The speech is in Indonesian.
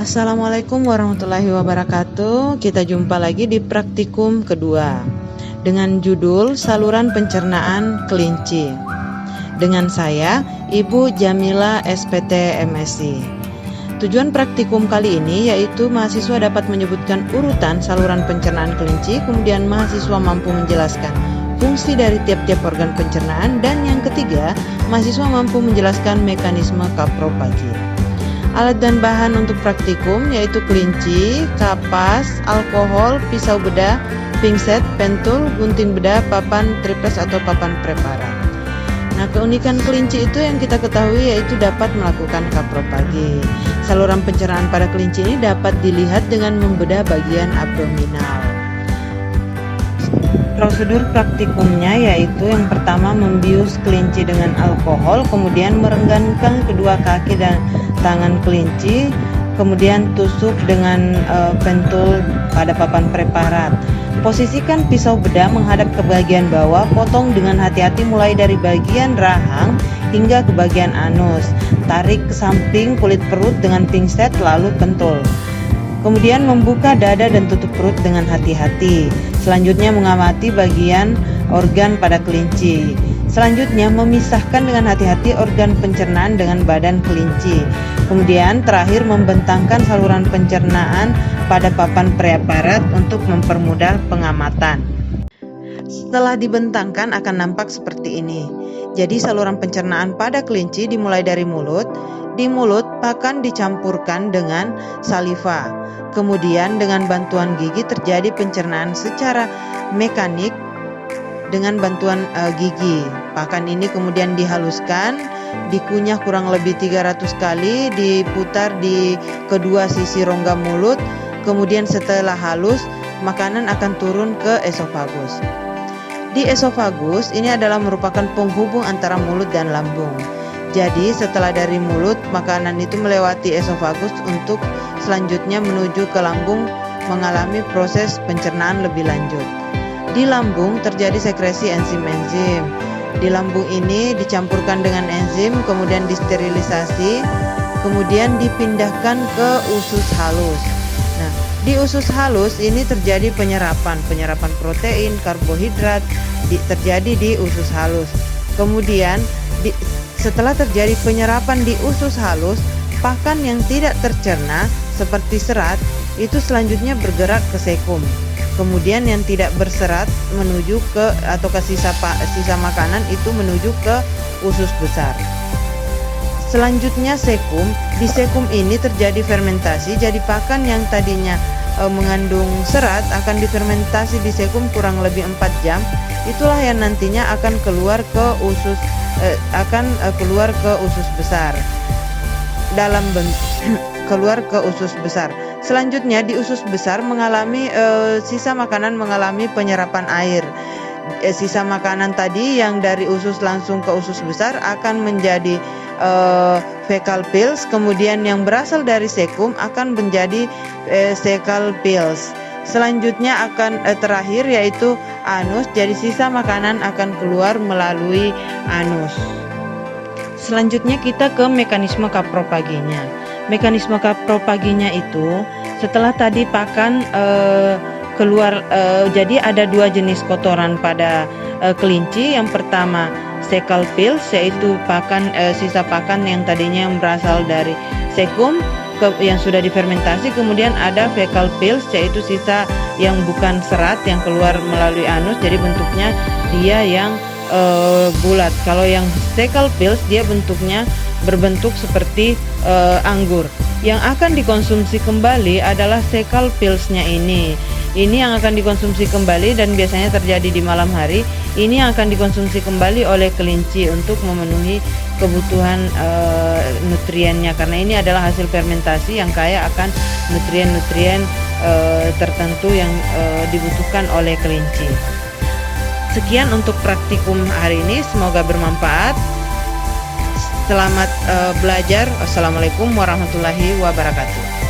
Assalamualaikum warahmatullahi wabarakatuh. Kita jumpa lagi di praktikum kedua dengan judul Saluran Pencernaan Kelinci. Dengan saya, Ibu Jamila SPT MSc. Tujuan praktikum kali ini yaitu mahasiswa dapat menyebutkan urutan saluran pencernaan kelinci, kemudian mahasiswa mampu menjelaskan fungsi dari tiap-tiap organ pencernaan, dan yang ketiga, mahasiswa mampu menjelaskan mekanisme kapropagi. Alat dan bahan untuk praktikum yaitu kelinci, kapas, alkohol, pisau bedah, pingset, pentul, gunting bedah, papan triples atau papan preparat. Nah, keunikan kelinci itu yang kita ketahui yaitu dapat melakukan kapropagi. Saluran pencernaan pada kelinci ini dapat dilihat dengan membedah bagian abdominal. Prosedur praktikumnya yaitu yang pertama membius kelinci dengan alkohol, kemudian merenggangkan kedua kaki dan tangan kelinci, kemudian tusuk dengan pentul pada papan preparat. Posisikan pisau bedah menghadap ke bagian bawah, potong dengan hati-hati mulai dari bagian rahang hingga ke bagian anus. Tarik ke samping kulit perut dengan pingset lalu pentul. Kemudian membuka dada dan tutup perut dengan hati-hati. Selanjutnya mengamati bagian organ pada kelinci. Selanjutnya memisahkan dengan hati-hati organ pencernaan dengan badan kelinci. Kemudian terakhir membentangkan saluran pencernaan pada papan preparat untuk mempermudah pengamatan. Setelah dibentangkan akan nampak seperti ini. Jadi saluran pencernaan pada kelinci dimulai dari mulut. Di mulut pakan dicampurkan dengan saliva. Kemudian dengan bantuan gigi terjadi pencernaan secara mekanik dengan bantuan gigi. Pakan ini kemudian dihaluskan, dikunyah kurang lebih 300 kali, diputar di kedua sisi rongga mulut. Kemudian setelah halus, makanan akan turun ke esofagus. Di esofagus ini adalah merupakan penghubung antara mulut dan lambung. Jadi setelah dari mulut, makanan itu melewati esofagus untuk selanjutnya menuju ke lambung mengalami proses pencernaan lebih lanjut. Di lambung terjadi sekresi enzim-enzim. Di lambung ini dicampurkan dengan enzim, kemudian disterilisasi, kemudian dipindahkan ke usus halus. Nah, di usus halus ini terjadi penyerapan protein, karbohidrat terjadi di usus halus. Kemudian setelah terjadi penyerapan di usus halus, pakan yang tidak tercerna seperti serat itu selanjutnya bergerak ke sekum. Kemudian yang tidak berserat menuju ke atau ke sisa makanan itu menuju ke usus besar. Selanjutnya sekum. Di sekum ini terjadi fermentasi. Jadi pakan yang tadinya mengandung serat akan difermentasi di sekum kurang lebih 4 jam. Itulah yang nantinya akan keluar ke usus besar. Keluar ke usus besar. Selanjutnya di usus besar mengalami sisa makanan mengalami penyerapan air. Sisa makanan tadi yang dari usus langsung ke usus besar akan menjadi fecal pills, kemudian yang berasal dari sekum akan menjadi cecal pills. Selanjutnya akan terakhir yaitu anus, jadi sisa makanan akan keluar melalui anus. Selanjutnya kita ke mekanisme kapropaginya. Mekanisme kapropaginya itu setelah tadi pakan keluar, jadi ada dua jenis kotoran pada kelinci. Yang pertama cecal pills, yaitu pakan sisa pakan yang tadinya yang berasal dari sekum yang sudah difermentasi. Kemudian ada fecal pills, yaitu sisa yang bukan serat yang keluar melalui anus, jadi bentuknya dia yang bulat. Kalau yang cecal pills dia bentuknya berbentuk seperti anggur. Yang akan dikonsumsi kembali adalah cecal pillsnya ini. Ini yang akan dikonsumsi kembali dan biasanya terjadi di malam hari. Ini yang akan dikonsumsi kembali oleh kelinci untuk memenuhi kebutuhan nutriennya, karena ini adalah hasil fermentasi yang kaya akan nutrien-nutrien tertentu yang dibutuhkan oleh kelinci. Sekian untuk praktikum hari ini, semoga bermanfaat. Selamat belajar. Wassalamualaikum warahmatullahi wabarakatuh.